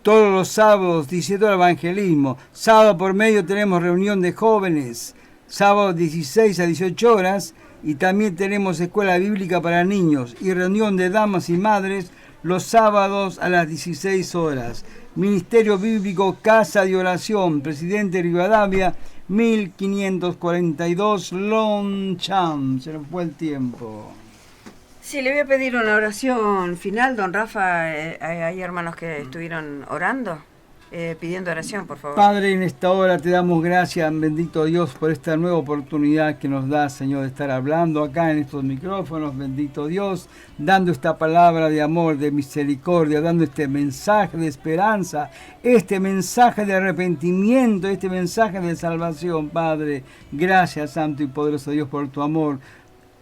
Todos los sábados 17 horas evangelismo. Sábado por medio tenemos reunión de jóvenes, sábado 16 a 18 horas. Y también tenemos escuela bíblica para niños y reunión de damas y madres los sábados a las 16 horas. Ministerio Bíblico Casa de Oración, Presidente Rivadavia 1542, Longchamp. Se nos fue el tiempo. Sí, le voy a pedir una oración final, don Rafa. Hay hermanos que estuvieron orando, pidiendo oración, por favor. Padre, en esta hora te damos gracias, bendito Dios, por esta nueva oportunidad que nos da, Señor, de estar hablando acá en estos micrófonos, bendito Dios, dando esta palabra de amor, de misericordia, dando este mensaje de esperanza, este mensaje de arrepentimiento, este mensaje de salvación, Padre. Gracias, Santo y Poderoso Dios, por tu amor.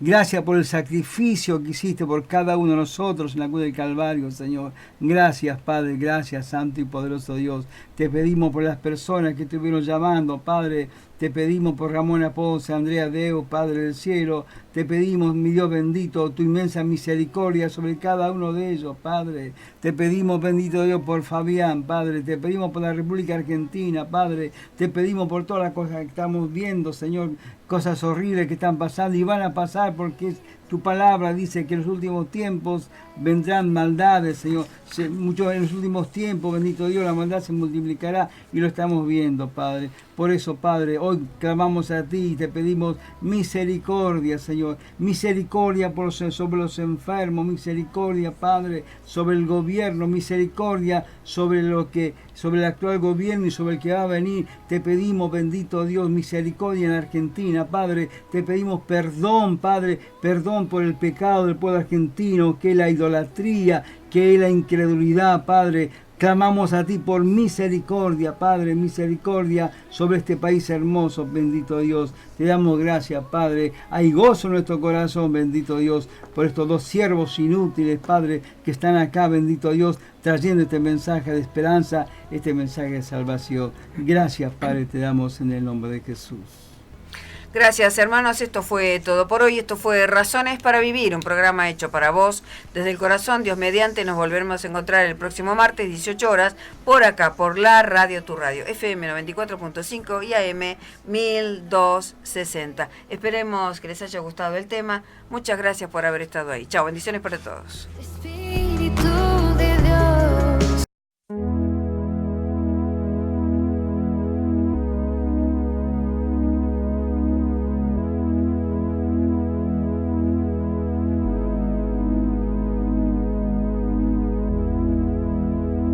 Gracias por el sacrificio que hiciste por cada uno de nosotros en la cruz del Calvario, Señor. Gracias, Padre. Gracias, Santo y Poderoso Dios. Te pedimos por las personas que estuvieron llamando, Padre, te pedimos por Ramona Ponce, Andrea Deo, Padre del Cielo, te pedimos, mi Dios bendito, tu inmensa misericordia sobre cada uno de ellos, Padre. Te pedimos, bendito Dios, por Fabián, Padre. Te pedimos por la República Argentina, Padre. Te pedimos por todas las cosas que estamos viendo, Señor, cosas horribles que están pasando y van a pasar porque tu palabra dice que en los últimos tiempos vendrán maldades, Señor. Mucho en los últimos tiempos, bendito Dios, la maldad se multiplicará y lo estamos viendo, Padre. Por eso, Padre, hoy clamamos a ti y te pedimos misericordia, Señor. Misericordia sobre los enfermos, misericordia, Padre, sobre el gobierno, misericordia sobre el actual gobierno y sobre el que va a venir. Te pedimos, bendito Dios, misericordia en Argentina, Padre. Te pedimos perdón, Padre, perdón por el pecado del pueblo argentino, que es la idolatría, que es la incredulidad, Padre. Clamamos a ti por misericordia, Padre, misericordia sobre este país hermoso, bendito Dios. Te damos gracias, Padre. Hay gozo en nuestro corazón, bendito Dios, por estos dos siervos inútiles, Padre, que están acá, bendito Dios, trayendo este mensaje de esperanza, este mensaje de salvación. Gracias, Padre, te damos en el nombre de Jesús. Gracias, hermanos. Esto fue todo por hoy. Esto fue Razones para Vivir, un programa hecho para vos desde el corazón. Dios mediante, nos volveremos a encontrar el próximo martes, 18 horas, por acá, por la radio, tu radio, FM 94.5 y AM 1260. Esperemos que les haya gustado el tema. Muchas gracias por haber estado ahí. Chao, bendiciones para todos. Espíritu de Dios.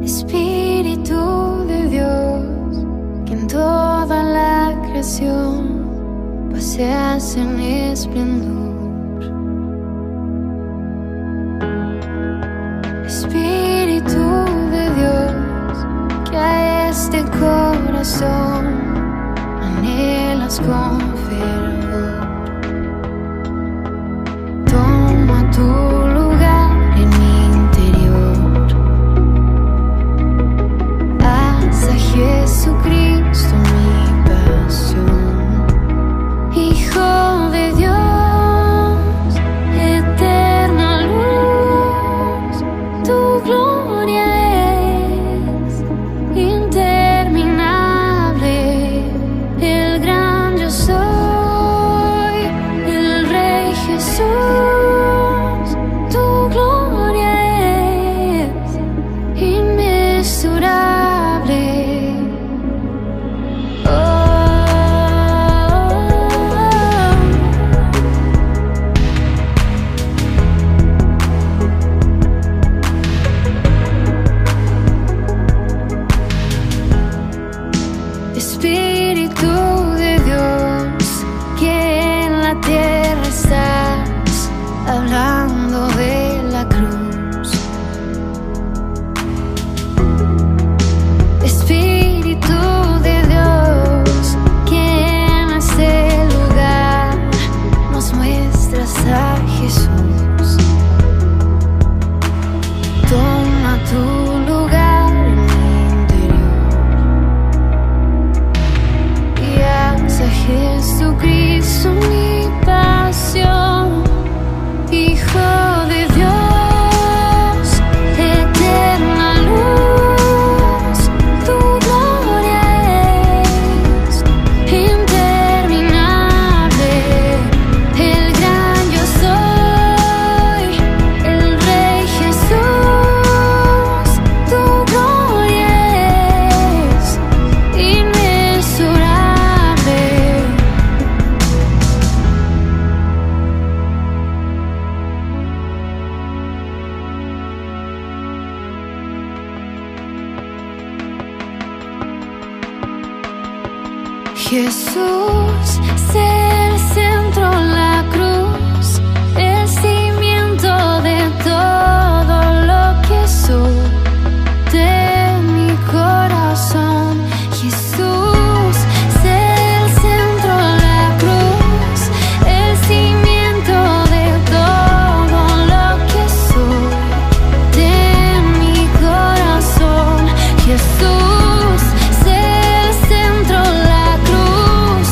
Espíritu de Dios, que en toda la creación paseas en esplendor. Espíritu de Dios, que a este corazón anhelas con fervor. Toma tu lugar en mi interior. Haz a Jesucristo mi pasión. Hijo de Dios, eterna luz, tu gloria es interminable. El gran yo soy, el Rey Jesús, tu gloria es inmesurable. Espíritu de Dios, que en la tierra estás hablando de la cruz. Espíritu de Dios, que en este lugar nos muestras a Jesús. Toma tu lugar en mi interior y haz a Jesucristo mi pasión. Hijo de Dios, eterna luz, tu gloria es interminable. El gran yo soy, el Rey Jesús, tu gloria es inmesurable. Jesús, sé el centro, la cruz, el cimiento de todo lo que soy, de mi corazón. Jesús, sé el centro, la cruz, el cimiento de todo lo que soy, de mi corazón. Jesús, sé el centro, la cruz,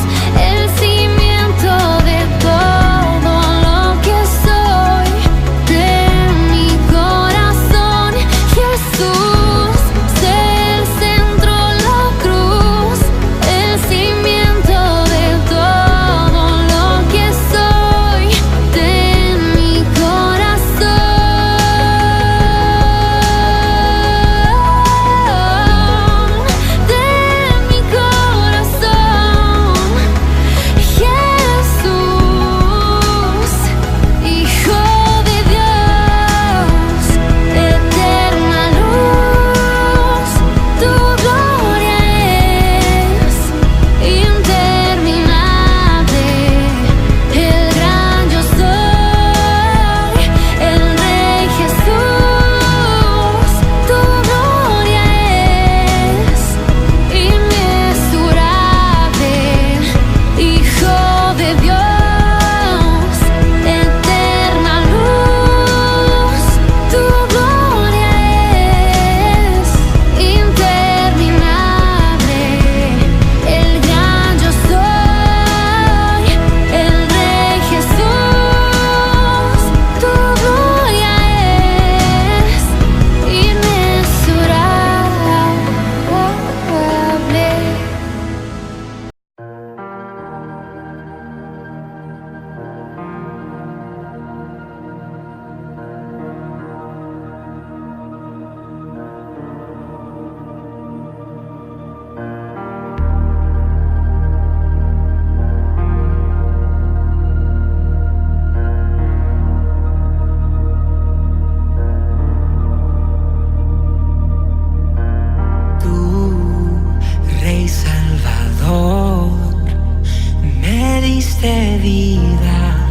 diste vida,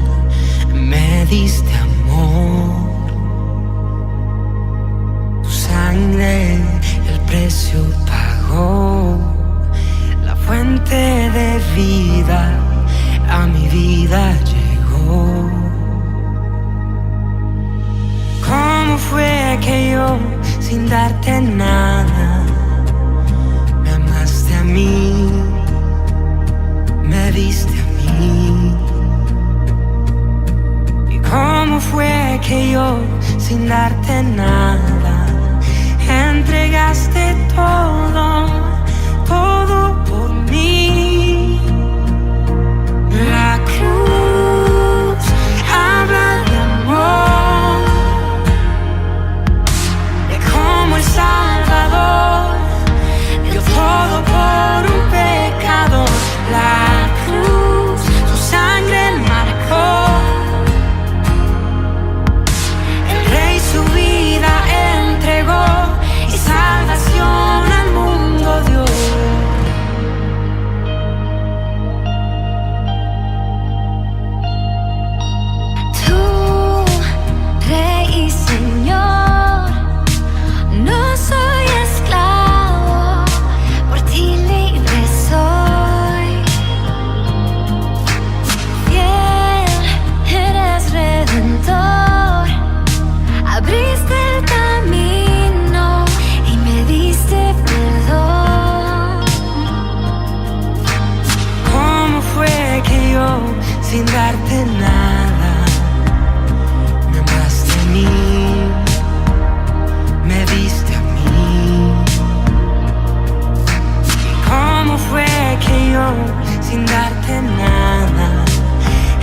me diste amor. Tu sangre el precio pagó, la fuente de vida a mi vida llegó. ¿Cómo fue que yo, sin darte nada, me amaste a mí, me diste a mí? ¿Y cómo fue que yo, sin darte nada, entregaste todo, todo por mí? La cruz habla de amor, de cómo el Salvador dio todo por un pecador. La cruz, su sangre marcó, el Rey su vida entregó y salvación al mundo dio. Tú, Rey y Señor, no soy esclavo, por ti libre soy. Fiel, eres redentor, abriste el camino y me diste perdón. ¿Cómo fue que yo, sin darte nada, me amaste a mí, me diste a mí? ¿Y cómo fue que yo, sin darte nada,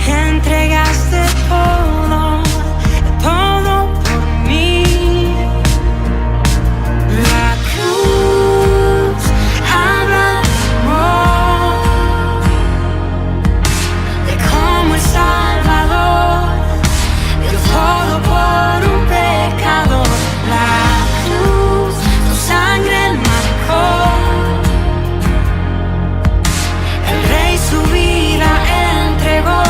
entregaste todo, todo por mí? La cruz habla de amor, de cómo el Salvador dio todo por un pecador. La cruz, tu sangre marcó, el Rey su vida entregó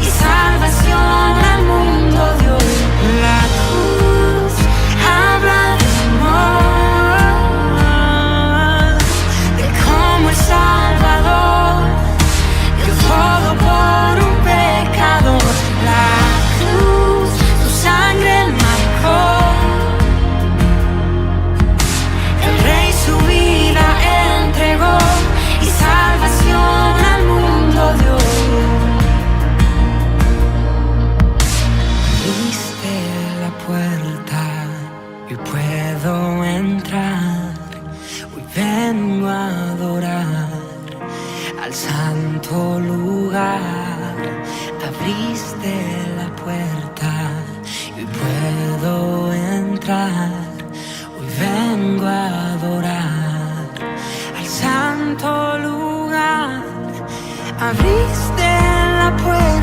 y salvación al mundo dio. La cruz habla de amor, de cómo el Salvador dio todo por un pecador. La cruz, su sangre marcó, el Rey su vida entregó y salvación al mundo dio. Abriste la puerta y puedo entrar. Hoy vengo a adorar al santo lugar. Abriste la puerta y puedo entrar. Hoy vengo a adorar al santo lugar. Abriste la puerta